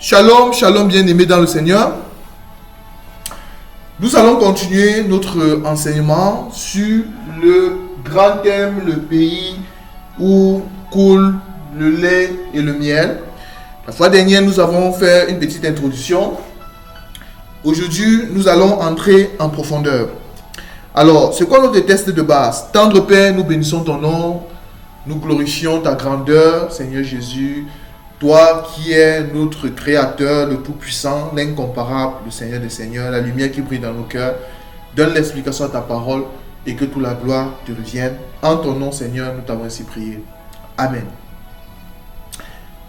Shalom, shalom bien-aimés dans le Seigneur. Nous allons continuer notre enseignement sur le grand thème, le pays où coule le lait et le miel. La fois dernière, nous avons fait une petite introduction. Aujourd'hui, nous allons entrer en profondeur. Alors, c'est quoi notre texte de base? Tendre Père, nous bénissons ton nom, nous glorifions ta grandeur, Seigneur Jésus. Toi qui es notre Créateur, le Tout-Puissant, l'incomparable, le Seigneur des Seigneurs, la lumière qui brille dans nos cœurs, donne l'explication à ta parole et que toute la gloire te revienne. En ton nom, Seigneur, nous t'avons ainsi prié. Amen.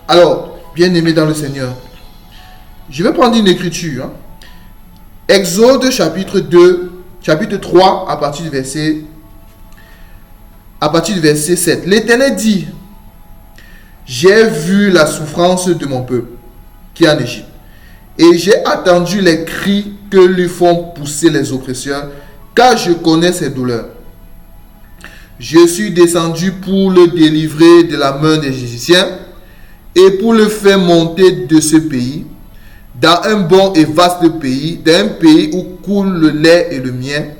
Alors, bien-aimés dans le Seigneur, je vais prendre une écriture. Exode chapitre 2, chapitre 3, à partir du verset 7. L'Éternel dit: j'ai vu la souffrance de mon peuple qui est en Égypte, et j'ai attendu les cris que lui font pousser les oppresseurs, car je connais ses douleurs. Je suis descendu pour le délivrer de la main des Égyptiens et pour le faire monter de ce pays, dans un bon et vaste pays, dans un pays où coule le lait et le miel,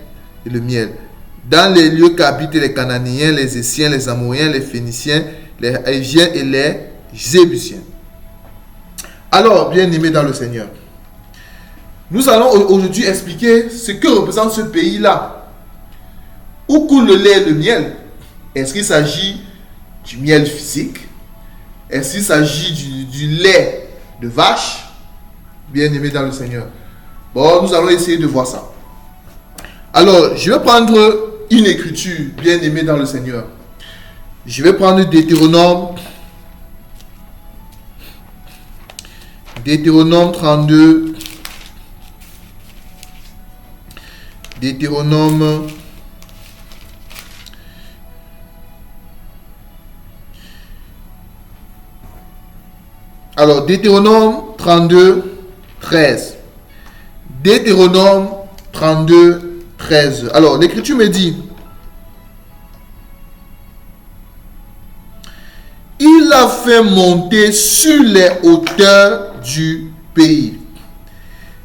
dans les lieux qu'habitent les Cananéens, les Essiens, les Amoriens, les Phéniciens, les Hiviens et les Jébusiens. Alors, bien-aimés dans le Seigneur, nous allons aujourd'hui expliquer ce que représente ce pays-là, où coule le lait et le miel. Est-ce qu'il s'agit du miel physique? Est-ce qu'il s'agit du lait de vache? Bien-aimés dans le Seigneur. Bon, nous allons essayer de voir ça. Alors, je vais prendre une écriture, bien-aimés dans le Seigneur. Je vais prendre Deutéronome 32. Deutéronome 32, 13. Deutéronome 32, 13. Alors, l'écriture me dit: il a fait monter sur les hauteurs du pays.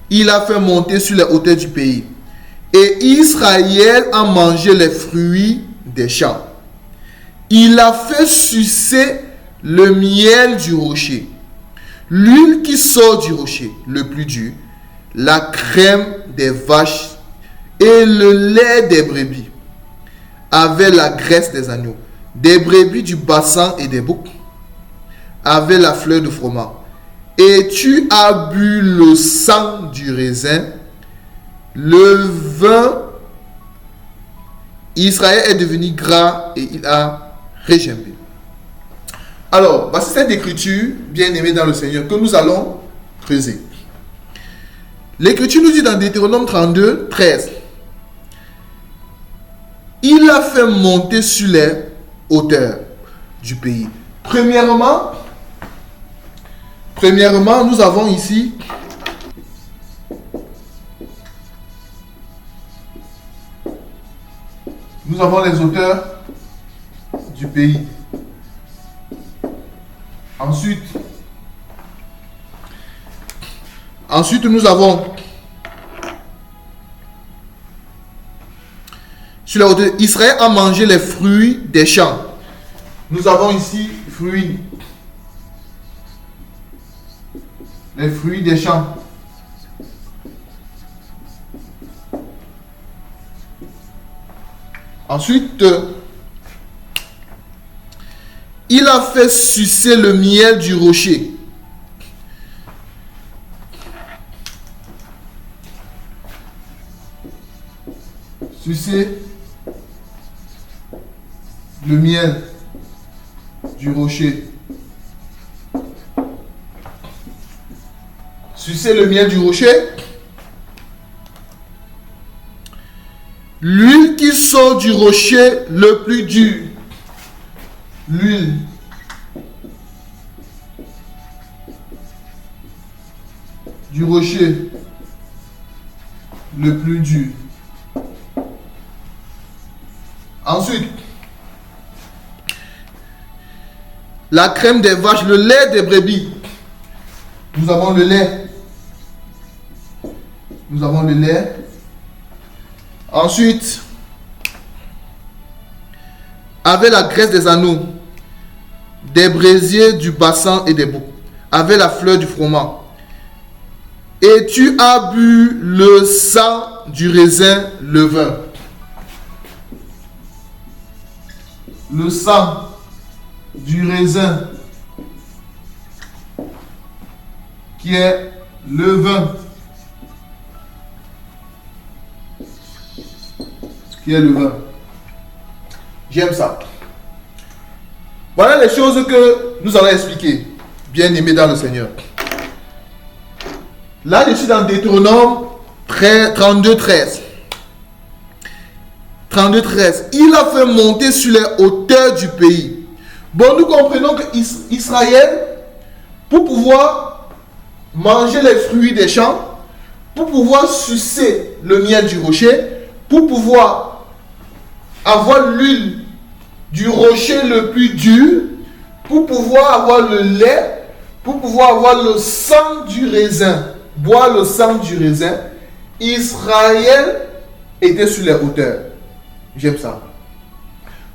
Il a fait monter sur les hauteurs du pays. Et Israël a mangé les fruits des champs. Il a fait sucer le miel du rocher, l'huile qui sort du rocher, le plus dur, la crème des vaches et le lait des brebis, avec la graisse des agneaux, des brebis du bassin et des boucs, avec la fleur de froment. Et tu as bu le sang du raisin, le vin. Israël est devenu gras et il a régimbé. Alors, voici cette écriture, bien-aimée dans le Seigneur, que nous allons creuser. L'écriture nous dit dans Deutéronome 32, 13. Il a fait monter sur les hauteurs du pays. Premièrement, nous avons ici les hauteurs du pays. Ensuite, nous avons sur la hauteur, Israël a mangé les fruits des champs. Nous avons ici les fruits des champs. Ensuite, il a fait sucer le miel du rocher. Sucer le miel du rocher. Sucer le miel du rocher. L'huile qui sort du rocher le plus dur. L'huile du rocher le plus dur. Ensuite, la crème des vaches, le lait des brebis. Nous avons le lait. Nous avons le lait. Ensuite, avec la graisse des anneaux, des brésiers, du bassin et des boucs, avec la fleur du froment. Et tu as bu le sang du raisin, le vin. Le sang du raisin, qui est le vin. Qui est le vin. J'aime ça. Voilà les choses que nous allons expliquer, bien aimés dans le Seigneur. Là, je suis dans Deutéronome 32, 13. 32, 13. Il a fait monter sur les hauteurs du pays. Bon, nous comprenons que Israël, pour pouvoir manger les fruits des champs, pour pouvoir sucer le miel du rocher, pour pouvoir avoir l'huile du rocher le plus dur, pour pouvoir avoir le lait, pour pouvoir avoir le sang du raisin, boire le sang du raisin, Israël était sur les hauteurs. J'aime ça.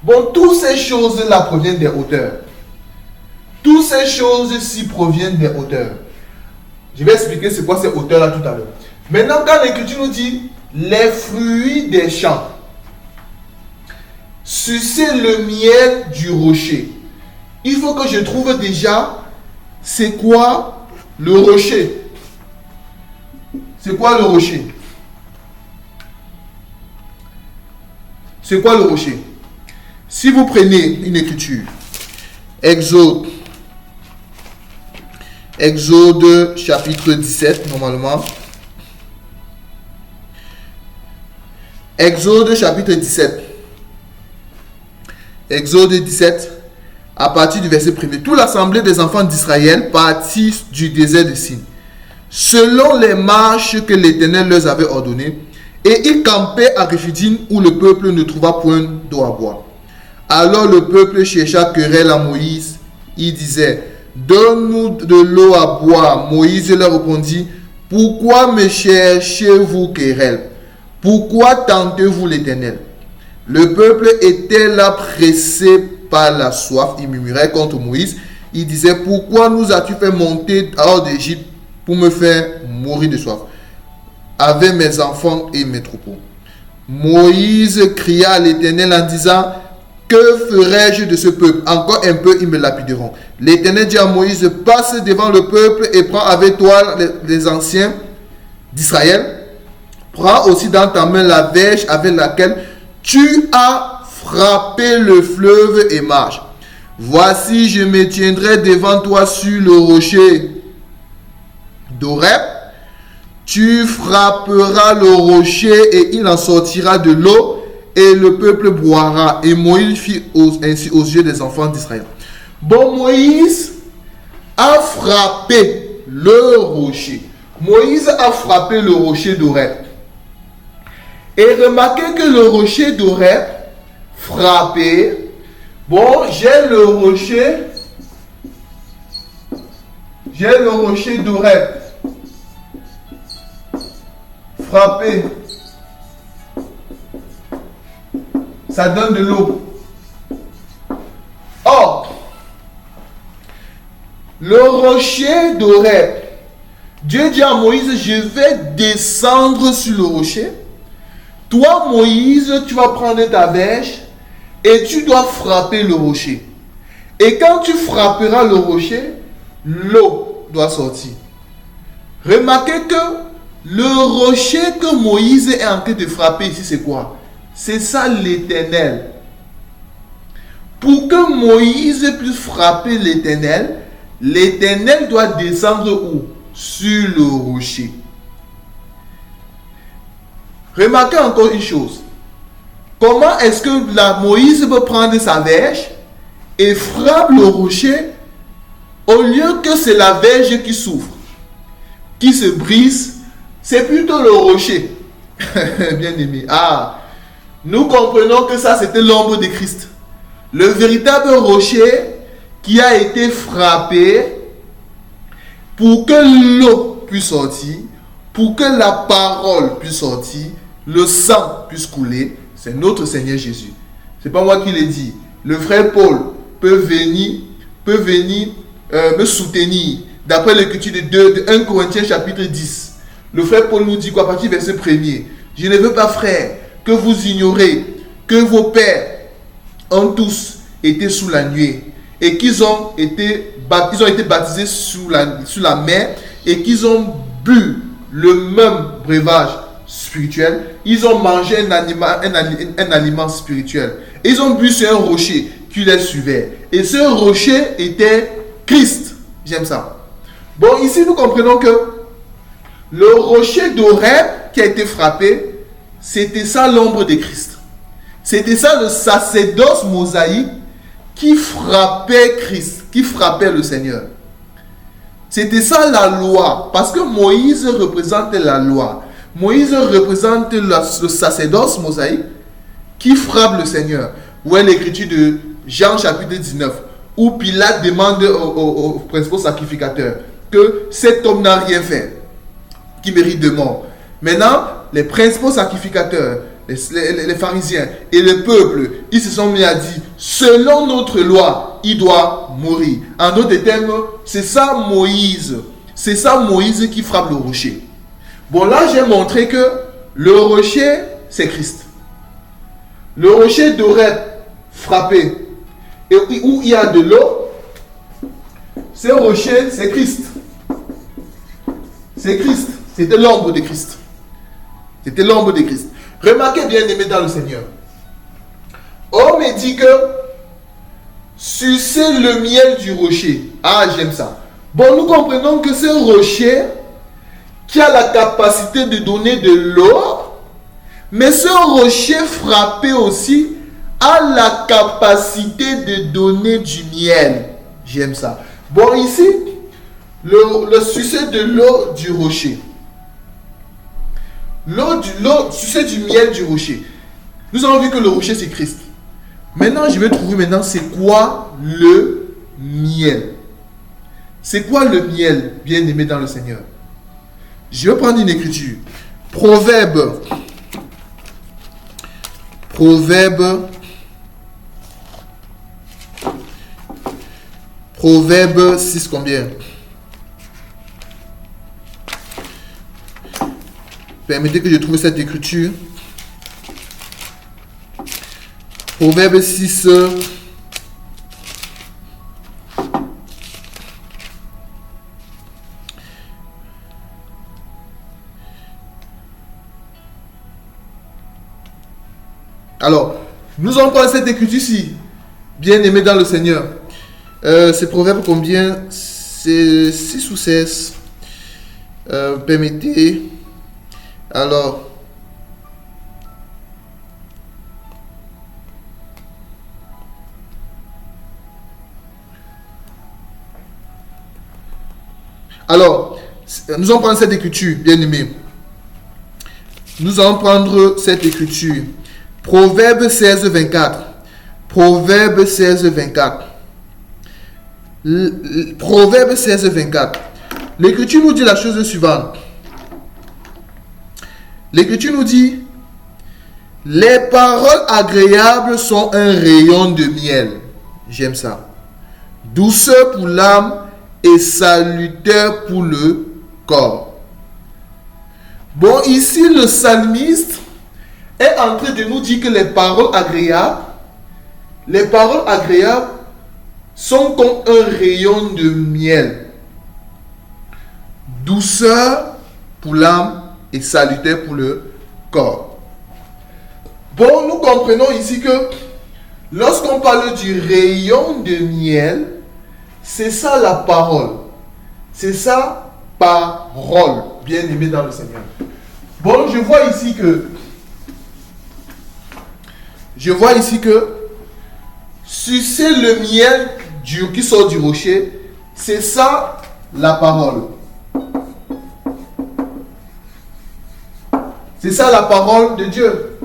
Bon, toutes ces choses-là proviennent des hauteurs. Toutes ces choses-ci proviennent des hauteurs. Je vais expliquer c'est quoi ces hauteurs-là tout à l'heure. Maintenant, quand l'Écriture nous dit les fruits des champs, sucer le miel du rocher, il faut que je trouve déjà c'est quoi le rocher. C'est quoi le rocher? C'est quoi le rocher? Si vous prenez une écriture, Exode chapitre 17, normalement. Exode chapitre 17. Exode 17, à partir du verset 1er. Toute l'assemblée des enfants d'Israël partit du désert de Sin, selon les marches que l'Éternel leur avait ordonnées, et ils campaient à Rephidim où le peuple ne trouva point d'eau à boire. Alors le peuple chercha querelle à Moïse. Il disait: donne-nous de l'eau à boire. Moïse leur répondit: pourquoi me cherchez-vous querelle? Pourquoi tentez-vous l'Éternel? Le peuple était là pressé par la soif. Il murmurait contre Moïse. Il disait: pourquoi nous as-tu fait monter hors d'Égypte pour me faire mourir de soif, avec mes enfants et mes troupeaux? Moïse cria à l'Éternel en disant: que ferai-je de ce peuple? Encore un peu, ils me lapideront. L'Éternel dit à Moïse: passe devant le peuple et prends avec toi les anciens d'Israël. Prends aussi dans ta main la verge avec laquelle tu as frappé le fleuve et marche. Voici, je me tiendrai devant toi sur le rocher d'Horeb. Tu frapperas le rocher et il en sortira de l'eau et le peuple boira. Et Moïse fit ainsi aux yeux des enfants d'Israël. Bon, Moïse a frappé le rocher. Moïse a frappé le rocher d'Horeb. Et remarquez que le rocher d'Horeb frappé. Bon, j'ai le rocher d'Horeb frappé. Ça donne de l'eau. Or, le rocher d'Horeb, Dieu dit à Moïse: je vais descendre sur le rocher. Toi, Moïse, tu vas prendre ta verge et tu dois frapper le rocher. Et quand tu frapperas le rocher, l'eau doit sortir. Remarquez que le rocher que Moïse est en train de frapper ici, c'est quoi? C'est ça l'Éternel. Pour que Moïse puisse frapper l'Éternel, l'Éternel doit descendre où? Sur le rocher. Remarquez encore une chose. Comment est-ce que Moïse peut prendre sa verge et frappe le rocher au lieu que c'est la verge qui souffre, qui se brise? C'est plutôt le rocher. Bien aimé. Nous comprenons que ça c'était l'ombre de Christ. Le véritable rocher qui a été frappé pour que l'eau puisse sortir, pour que la parole puisse sortir, le sang puisse couler, c'est notre Seigneur Jésus. C'est pas moi qui l'ai dit. Le frère Paul peut venir me soutenir. D'après l'écriture de 1 Corinthiens chapitre 10. Le frère Paul nous dit quoi à partir du verset 1er? Je ne veux pas, frère, que vous ignorez que vos pères ont tous été sous la nuée et qu'ils ont été baptisés sous la mer et qu'ils ont bu le même breuvage spirituel. Ils ont mangé un aliment spirituel. Ils ont bu sur un rocher qui les suivait. Et ce rocher était Christ. J'aime ça. Bon, ici nous comprenons que le rocher d'Oreb qui a été frappé, c'était ça l'ombre de Christ. C'était ça le sacerdoce mosaïque qui frappait Christ, qui frappait le Seigneur. C'était ça la loi, parce que Moïse représente la loi. Moïse représente le sacerdoce mosaïque qui frappe le Seigneur. Où est l'écriture de Jean chapitre 19, où Pilate demande aux principaux sacrificateurs que cet homme n'a rien fait, qui mérite de mort. Maintenant, les principaux sacrificateurs, les pharisiens et le peuple, ils se sont mis à dire, selon notre loi, il doit mourir. En d'autres termes, c'est ça Moïse qui frappe le rocher. Bon, là, j'ai montré que le rocher, c'est Christ. Le rocher d'Oreb frappé, et où il y a de l'eau, ce rocher, c'est Christ. C'est Christ. C'était l'ombre de Christ. C'était l'ombre de Christ. Remarquez bien aimé dans le Seigneur. On me dit que sucer le miel du rocher. Ah, j'aime ça. Bon, nous comprenons que ce rocher qui a la capacité de donner de l'eau, mais ce rocher frappé aussi a la capacité de donner du miel. J'aime ça. Bon, ici, le sucer de l'eau du rocher. Sucer du miel du rocher. Nous avons vu que le rocher, c'est Christ. Maintenant, je vais trouver c'est quoi le miel. C'est quoi le miel, bien-aimé dans le Seigneur? Je vais prendre une écriture. Proverbe 6 combien? Permettez que je trouve cette écriture. Proverbe 6. Alors, nous allons prendre cette écriture-ci, bien aimé dans le Seigneur. C'est Proverbe combien? C'est 6 ou 16. Permettez. Alors, nous allons prendre cette écriture, bien aimé. Nous allons prendre cette écriture. Proverbe 16, 24. Proverbe 16, 24. Proverbe 16, 24. L'écriture nous dit la chose suivante. L'écriture nous dit, les paroles agréables sont un rayon de miel. J'aime ça. Douceur pour l'âme et salutaire pour le corps. Bon, ici, le psalmiste est en train de nous dire que les paroles agréables sont comme un rayon de miel. Douceur pour l'âme et salutaire pour le corps. Bon, nous comprenons ici que lorsqu'on parle du rayon de miel, c'est ça la parole. C'est ça parole, bien aimé dans le Seigneur. Bon, je vois ici que sucer le miel qui sort du rocher, c'est ça la parole. C'est ça la parole de Dieu.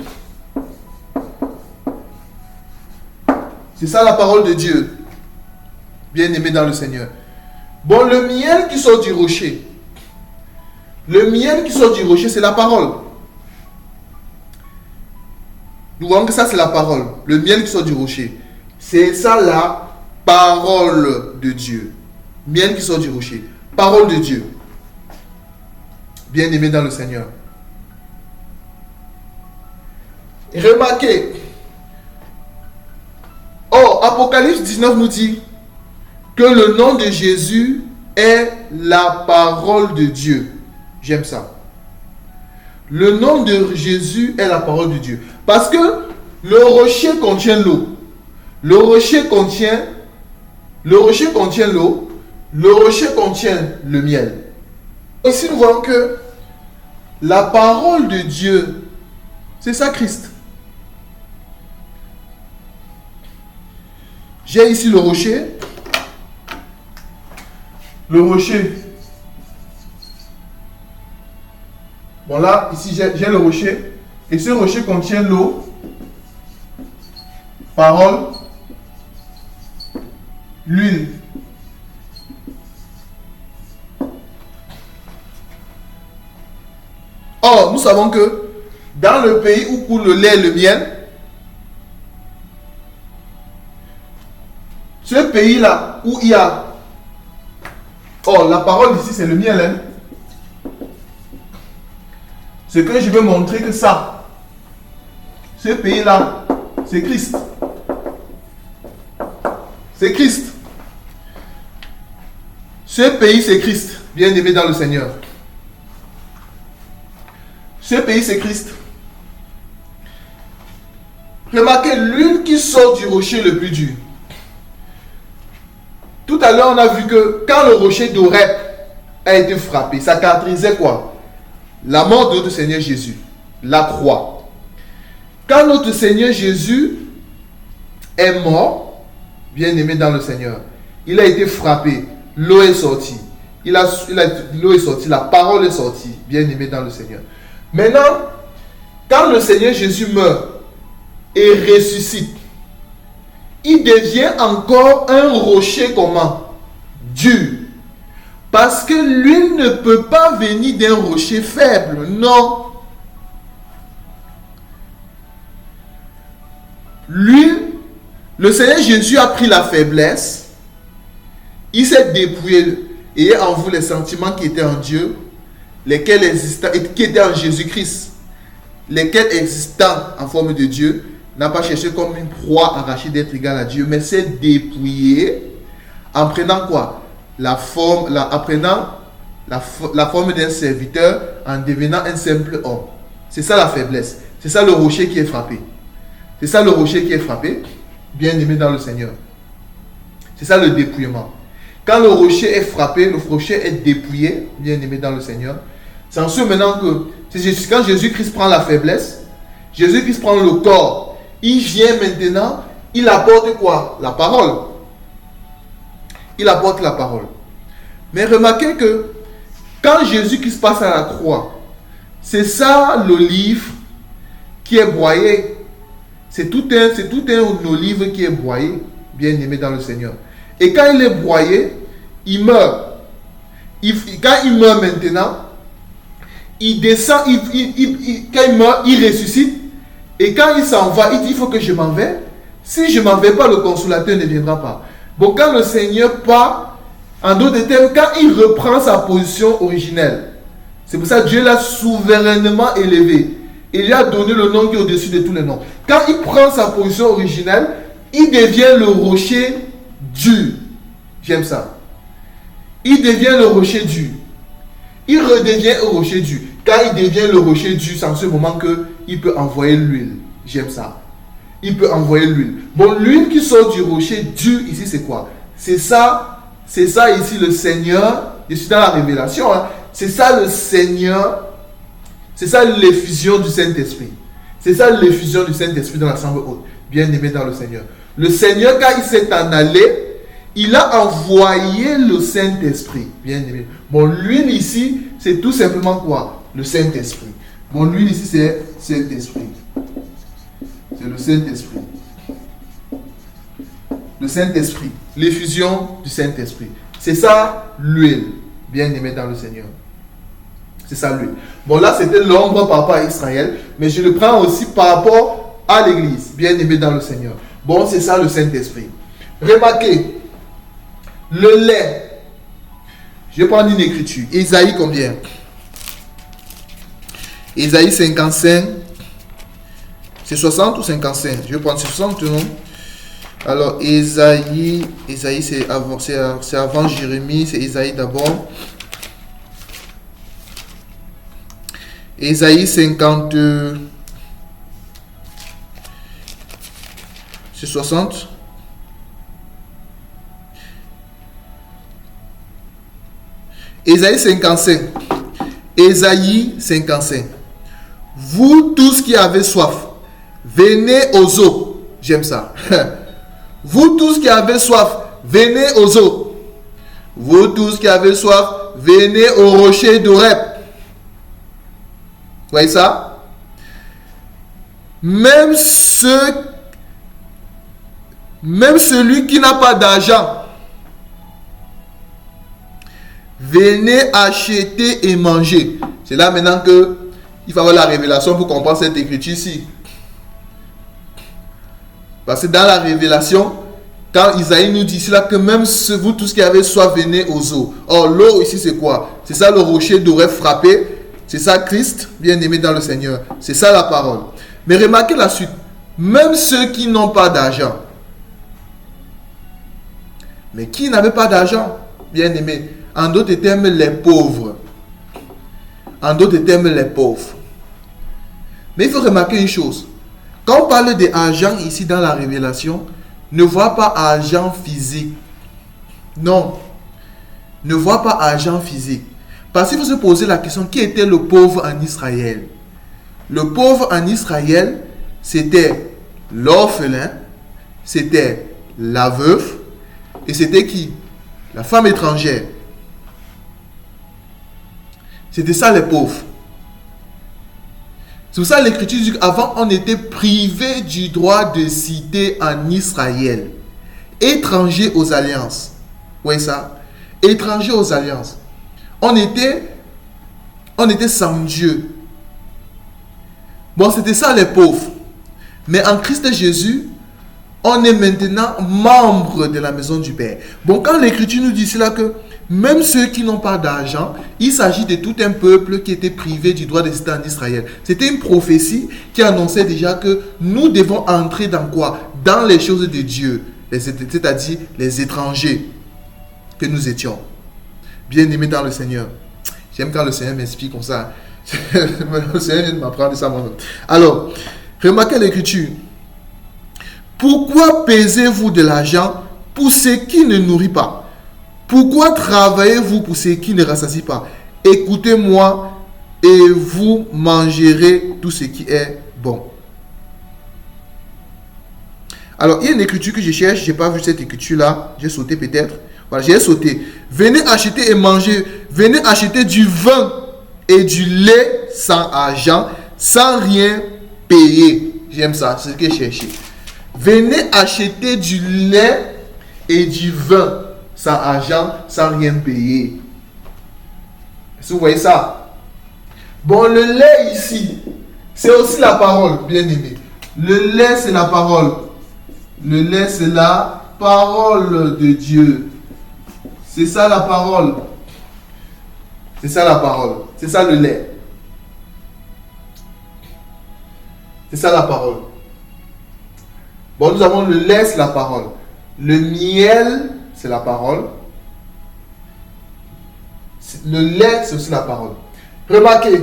C'est ça la parole de Dieu. Bien aimé dans le Seigneur. Bon, le miel qui sort du rocher. Le miel qui sort du rocher, c'est la parole. Nous voyons que ça, c'est la parole. Le miel qui sort du rocher. C'est ça la parole de Dieu. Miel qui sort du rocher. Parole de Dieu. Bien-aimé dans le Seigneur. Remarquez. Or, Apocalypse 19 nous dit que le nom de Jésus est la parole de Dieu. J'aime ça. Le nom de Jésus est la parole de Dieu. Parce que le rocher contient l'eau. Le rocher contient l'eau. Le rocher contient le miel. Ici, nous voyons que la parole de Dieu, c'est ça Christ. J'ai ici le rocher. Le rocher. Bon là, ici j'ai le rocher. Et ce rocher contient l'eau. Parole. L'huile. Or, nous savons que dans le pays où coule le lait et le miel, ce pays-là où il y a... Oh, la parole ici, c'est le miel. Hein? Ce que je veux montrer que ça, ce pays-là, c'est Christ. C'est Christ. Ce pays, c'est Christ. Bien-aimé dans le Seigneur. Ce pays, c'est Christ. Remarquez l'huile qui sort du rocher le plus dur. Tout à l'heure, on a vu que quand le rocher d'Oreb a été frappé, ça caractérisait quoi? La mort de notre Seigneur Jésus, la croix. Quand notre Seigneur Jésus est mort, bien-aimé dans le Seigneur, il a été frappé, l'eau est sortie. L'eau est sortie, la parole est sortie, bien-aimé dans le Seigneur. Maintenant, quand le Seigneur Jésus meurt et ressuscite, il devient encore un rocher comment? Dur. Parce que l'huile ne peut pas venir d'un rocher faible. Non. L'huile, le Seigneur Jésus a pris la faiblesse. Il s'est dépouillé. Et en vous les sentiments qui étaient en Dieu, lesquels existaient, et qui étaient en Jésus-Christ, lesquels existant en forme de Dieu, n'a pas cherché comme une proie arrachée d'être égal à Dieu, mais s'est dépouillé en prenant quoi? La forme d'un serviteur, en devenant un simple homme. C'est ça la faiblesse. C'est ça le rocher qui est frappé. C'est ça le rocher qui est frappé, bien-aimé dans le Seigneur. C'est ça le dépouillement. Quand le rocher est frappé, le rocher est dépouillé, bien-aimé dans le Seigneur. C'est en ce moment que, quand Jésus-Christ prend la faiblesse, Jésus-Christ prend le corps, il vient maintenant, il apporte quoi? La parole. Il apporte la parole. Mais remarquez que quand Jésus-Christ passe à la croix, c'est ça l'olive qui est broyée. C'est tout un olive qui est broyé, bien aimé dans le Seigneur. Et quand il est broyé, il meurt. Quand il meurt maintenant, il descend, quand il meurt, il ressuscite. Et quand il s'en va, il dit, il faut que je m'en vais. Si je ne m'en vais pas, le consolateur ne viendra pas. Bon, quand le Seigneur part, en d'autres termes, quand il reprend sa position originelle, c'est pour ça que Dieu l'a souverainement élevé. Il lui a donné le nom qui est au-dessus de tous les noms. Quand il prend sa position originelle, il devient le rocher dur. J'aime ça. Il devient le rocher dur. Il redevient un rocher dur. Quand il devient le rocher dur, c'est en ce moment qu'il peut envoyer l'huile. J'aime ça. Il peut envoyer l'huile. Bon, l'huile qui sort du rocher dur, ici, c'est quoi? C'est ça ici, le Seigneur. Je suis dans la révélation. Hein. C'est ça le Seigneur. C'est ça l'effusion du Saint-Esprit. C'est ça l'effusion du Saint-Esprit dans la chambre haute. Bien aimé dans le Seigneur. Le Seigneur, quand il s'est en allé, il a envoyé le Saint-Esprit. Bien aimé. Bon, l'huile ici, c'est tout simplement quoi? Le Saint-Esprit. Bon, l'huile ici, c'est Saint-Esprit. C'est le Saint-Esprit. Le Saint-Esprit. L'effusion du Saint-Esprit. C'est ça l'huile, bien aimé dans le Seigneur. C'est ça l'huile. Bon, là, c'était l'ombre par rapport à Israël, mais je le prends aussi par rapport à l'Église, bien aimé dans le Seigneur. Bon, c'est ça le Saint-Esprit. Remarquez, le lait. Je vais prendre une écriture. Ésaïe combien? Ésaïe 55. C'est 60 ou 55? Je vais prendre 60, non? Alors, Ésaïe c'est avant Jérémie, c'est Ésaïe d'abord. Ésaïe 50, c'est 60. Ésaïe 55. Ésaïe 55. Vous tous qui avez soif, venez aux eaux. J'aime ça. Vous tous qui avez soif, venez aux eaux. Vous tous qui avez soif, venez au rocher d'Oreb. Vous voyez ça? Même celui qui n'a pas d'argent, venez acheter et manger. C'est là maintenant que il faut avoir la révélation pour comprendre cette écriture ici. Parce que dans la révélation, quand Isaïe nous dit là que même vous tous qui avez soif, venez aux eaux. Or, l'eau ici c'est quoi? C'est ça le rocher d'Oreb frappé. C'est ça Christ, bien aimé dans le Seigneur. C'est ça la parole. Mais remarquez la suite. Même ceux qui n'ont pas d'argent. Mais qui n'avaient pas d'argent, bien aimé? En d'autres termes, les pauvres. En d'autres termes, les pauvres. Mais il faut remarquer une chose. Quand on parle d'argent ici dans la révélation, ne vois pas argent physique. Non. Ne vois pas argent physique. Parce qu'il faut se poser la question, qui était le pauvre en Israël? Le pauvre en Israël, c'était l'orphelin, c'était la veuve, et c'était qui? La femme étrangère. C'était ça les pauvres. C'est pour ça l'écriture dit qu'avant on était privé du droit de cité en Israël. Étranger aux alliances. Vous voyez ça? Étranger aux alliances. On était sans Dieu. Bon, c'était ça les pauvres. Mais en Christ Jésus, on est maintenant membre de la maison du Père. Bon, quand l'écriture nous dit cela que même ceux qui n'ont pas d'argent, il s'agit de tout un peuple qui était privé du droit de cité en Israël. C'était une prophétie qui annonçait déjà que nous devons entrer dans quoi? Dans les choses de Dieu, c'est-à-dire les étrangers que nous étions. Bien-aimés dans le Seigneur. J'aime quand le Seigneur m'explique comme ça. Le Seigneur vient de m'apprendre ça moi-même. Alors, remarquez l'écriture. Pourquoi pesez-vous de l'argent pour ce qui ne nourrit pas? Pourquoi travaillez-vous pour ce qui ne rassasie pas? Écoutez-moi et vous mangerez tout ce qui est bon. Alors, il y a une écriture que je cherche. Je n'ai pas vu cette écriture-là. J'ai sauté peut-être. Voilà, j'ai sauté. Venez acheter et manger. Venez acheter du vin et du lait sans argent, sans rien payer. J'aime ça, c'est ce que j'ai cherché. Venez acheter du lait et du vin sans argent, sans rien payer. Est-ce que vous voyez ça? Bon, le lait ici, c'est aussi la parole, bien aimé. Le lait, c'est la parole. Le lait, c'est la parole de Dieu. C'est ça la parole. C'est ça la parole. C'est ça le lait. C'est ça la parole. Bon, nous avons le lait, c'est la parole. Le miel, c'est la parole. Le lait, c'est aussi la parole. Remarquez,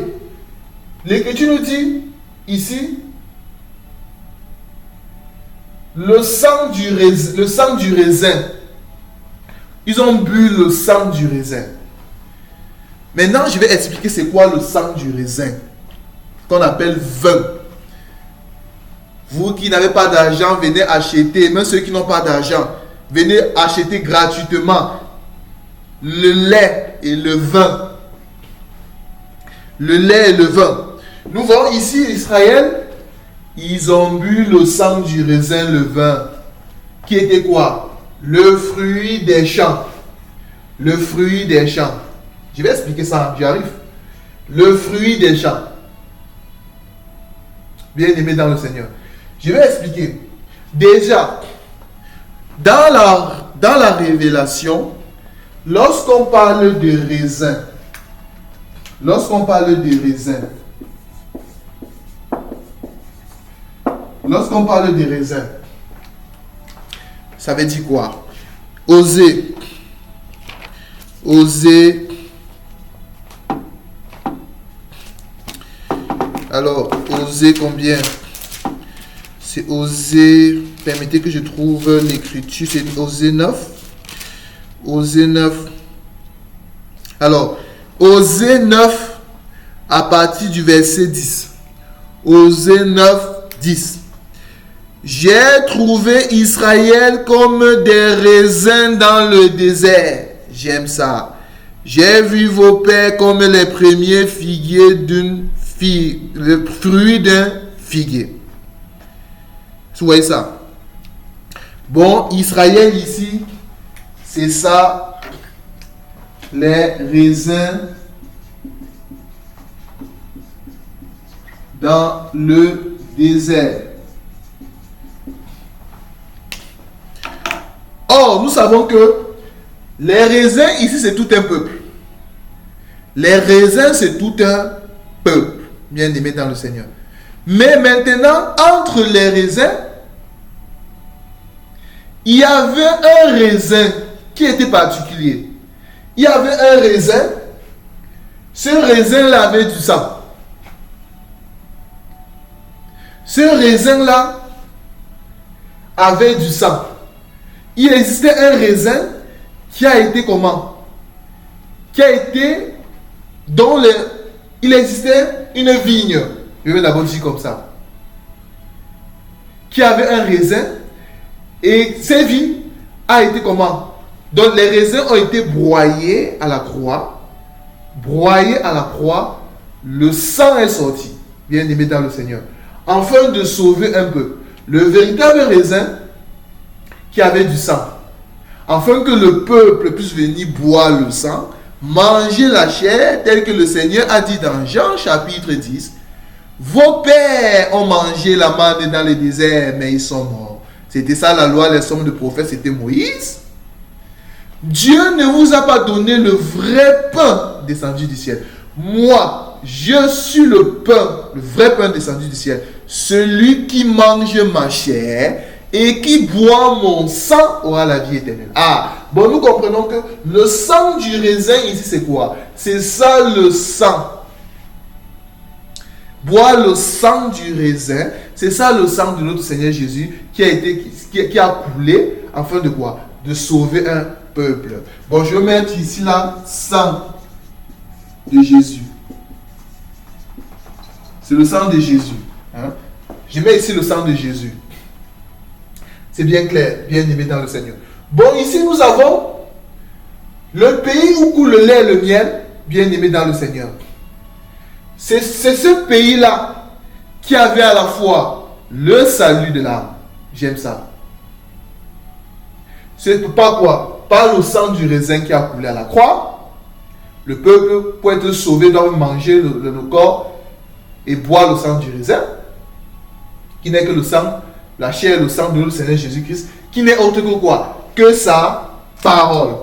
l'Écriture nous dit ici, le sang du raisin. Ils ont bu le sang du raisin. Maintenant, je vais expliquer c'est quoi le sang du raisin, qu'on appelle vin. Vous qui n'avez pas d'argent, venez acheter, même ceux qui n'ont pas d'argent, venez acheter gratuitement le lait et le vin. Le lait et le vin. Nous voyons ici Israël, ils ont bu le sang du raisin, le vin, qui était quoi? Le fruit des champs. Le fruit des champs. Je vais expliquer ça, j'arrive. Le fruit des champs. Bien-aimé dans le Seigneur. Je vais expliquer. Déjà, dans la révélation, lorsqu'on parle de raisin, ça veut dire quoi? Osée. Alors, Osée combien? C'est Osée, permettez que je trouve l'écriture, c'est Osée 9. Osée 9. Alors, Osée 9 à partir du verset 10. Osée 9, 10. J'ai trouvé Israël comme des raisins dans le désert. J'aime ça. J'ai vu vos pères comme les premiers figuiers le fruit d'un figuier. Vous voyez ça? Bon, Israël ici, c'est ça, les raisins dans le désert. Or, nous savons que les raisins ici, c'est tout un peuple. Les raisins, c'est tout un peuple, bien aimé dans le Seigneur. Mais maintenant, entre les raisins, il y avait un raisin qui était particulier. Il y avait un raisin, ce raisin-là avait du sang. Ce raisin-là avait du sang. Il existait un raisin qui a été comment? Qui a été il existait une vigne. Je vais d'abord dire comme ça. Qui avait un raisin et cette vigne a été comment? Donc les raisins ont été broyés à la croix. Broyés à la croix, le sang est sorti. Bien aimé dans le Seigneur. Afin de sauver un peu. Le véritable raisin qui avait du sang. Afin que le peuple puisse venir boire le sang, manger la chair, tel que le Seigneur a dit dans Jean chapitre 10. Vos pères ont mangé la manne dans le désert, mais ils sont morts. C'était ça la loi, les sommes de prophètes, c'était Moïse. Dieu ne vous a pas donné le vrai pain descendu du ciel. Moi, je suis le vrai pain descendu du ciel. Celui qui mange ma chair et qui boit mon sang aura la vie éternelle. Ah, bon, nous comprenons que le sang du raisin ici, c'est quoi? C'est ça le sang. Boire le sang du raisin, c'est ça le sang de notre Seigneur Jésus qui a coulé afin de quoi? De sauver un peuple. Bon, je vais mettre ici là sang de Jésus. C'est le sang de Jésus. Hein? Je mets ici le sang de Jésus. C'est bien clair, bien aimé dans le Seigneur. Bon, ici nous avons le pays où coule le lait et le miel, bien aimé dans le Seigneur. C'est ce pays-là qui avait à la fois le salut de l'âme. J'aime ça. C'est par quoi? Par le sang du raisin qui a coulé à la croix. Le peuple, pour être sauvé, doit manger le corps et boire le sang du raisin, qui n'est que le sang, la chair et le sang de notre Seigneur Jésus-Christ, qui n'est autre que quoi? Que sa parole.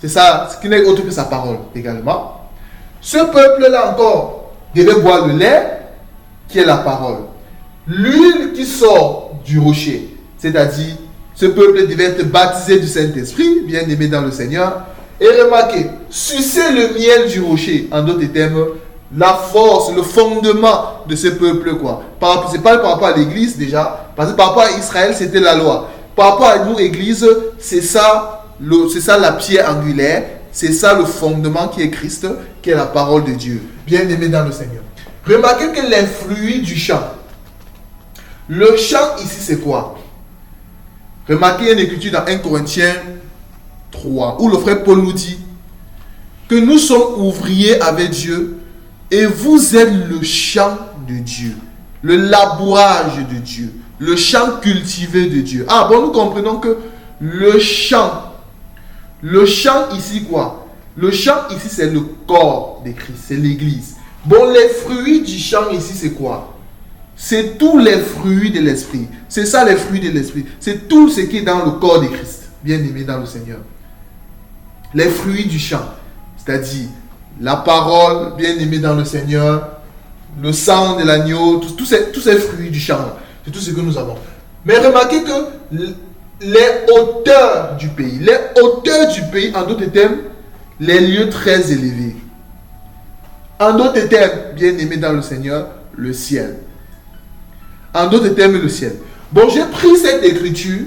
C'est ça, ce qui n'est autre que sa parole également. Ce peuple-là encore devait boire le lait, qui est la parole. L'huile qui sort du rocher, c'est-à-dire, ce peuple devait être baptisé du Saint-Esprit, bien aimé dans le Seigneur. Et remarquez, sucer le miel du rocher, en d'autres termes, la force, le fondement de ce peuple, quoi. C'est pas par rapport à l'église déjà, parce que par rapport à Israël, c'était la loi. Par rapport à nous, église, c'est ça la pierre angulaire, c'est ça le fondement qui est Christ, qui est la parole de Dieu. Bien aimé dans le Seigneur. Remarquez que les fruits du champ. Le champ ici, c'est quoi? Remarquez une écriture dans 1 Corinthiens 3, où le frère Paul nous dit que nous sommes ouvriers avec Dieu et vous êtes le champ de Dieu, le labourage de Dieu, le champ cultivé de Dieu. Ah bon, nous comprenons que le champ Le champ ici quoi? Le champ ici c'est le corps de Christ, c'est l'église. Bon, les fruits du champ ici c'est quoi? C'est tous les fruits de l'esprit. C'est ça les fruits de l'esprit. C'est tout ce qui est dans le corps de Christ, bien aimé dans le Seigneur. Les fruits du champ, c'est-à-dire la parole, bien aimé dans le Seigneur, le sang de l'agneau, tous ces fruits du champ, c'est tout ce que nous avons. Mais remarquez que les hauteurs du pays, en d'autres termes, les lieux très élevés. En d'autres termes, bien aimé dans le Seigneur, le ciel. En d'autres termes, le ciel. Bon, j'ai pris cette écriture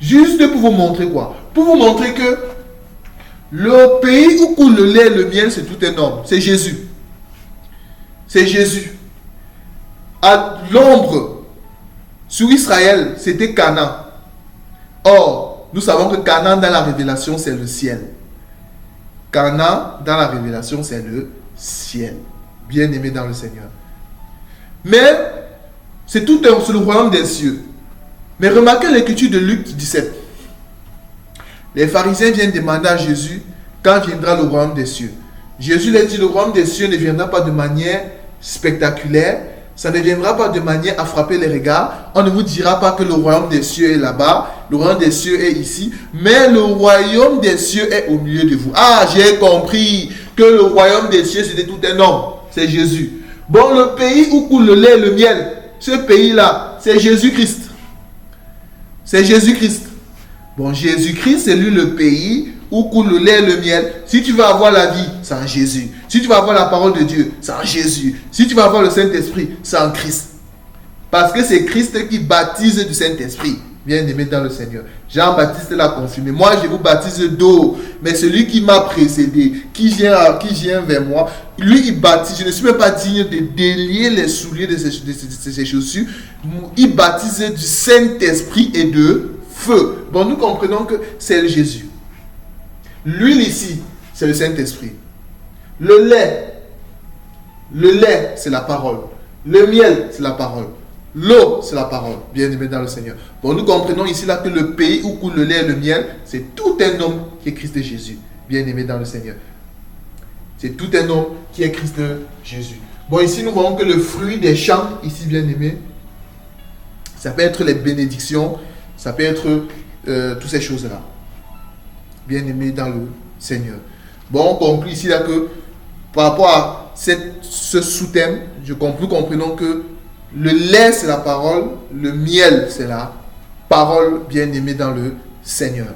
juste pour vous montrer quoi? Pour vous montrer que le pays où coule le lait et le miel, c'est tout un homme. C'est Jésus. C'est Jésus. À l'ombre, sur Israël, c'était Canaan. Or, nous savons que Canaan dans la révélation, c'est le ciel. Canaan dans la révélation, c'est le ciel. Bien aimé dans le Seigneur. Mais, c'est le royaume des cieux. Mais remarquez l'écriture de Luc 17. Les pharisiens viennent demander à Jésus quand viendra le royaume des cieux. Jésus leur dit, le royaume des cieux ne viendra pas de manière spectaculaire. Ça ne viendra pas de manière à frapper les regards. On ne vous dira pas que le royaume des cieux est là-bas. Le royaume des cieux est ici. Mais le royaume des cieux est au milieu de vous. Ah, j'ai compris que le royaume des cieux, c'était tout un homme. C'est Jésus. Bon, le pays où coule le lait et le miel, ce pays-là, c'est Jésus-Christ. C'est Jésus-Christ. Bon, Jésus-Christ, c'est lui le pays où coule le lait et le miel. Si tu veux avoir la vie, c'est en Jésus. Si tu veux avoir la parole de Dieu, c'est en Jésus. Si tu veux avoir le Saint-Esprit, c'est en Christ. Parce que c'est Christ qui baptise du Saint-Esprit. Bien aimé dans le Seigneur. Jean-Baptiste l'a confirmé. Moi, je vous baptise d'eau. Mais celui qui m'a précédé, qui vient vers moi, lui, il baptise. Je ne suis même pas digne de délier les souliers de ses chaussures. Il baptise du Saint-Esprit et de feu. Bon, nous comprenons que c'est Jésus. L'huile ici, c'est le Saint-Esprit. Le lait, c'est la parole. Le miel, c'est la parole. L'eau, c'est la parole. Bien aimé dans le Seigneur. Bon, nous comprenons ici là que le pays où coule le lait et le miel, c'est tout un homme qui est Christ Jésus. Bien aimé dans le Seigneur. C'est tout un homme qui est Christ Jésus. Bon, ici nous voyons que le fruit des champs, ici bien aimé, ça peut être les bénédictions, ça peut être toutes ces choses-là. Bien aimé dans le Seigneur. Bon, on conclut ici là que par rapport à ce sous-thème, nous comprenons que le lait c'est la parole, le miel c'est la parole, bien aimé dans le Seigneur.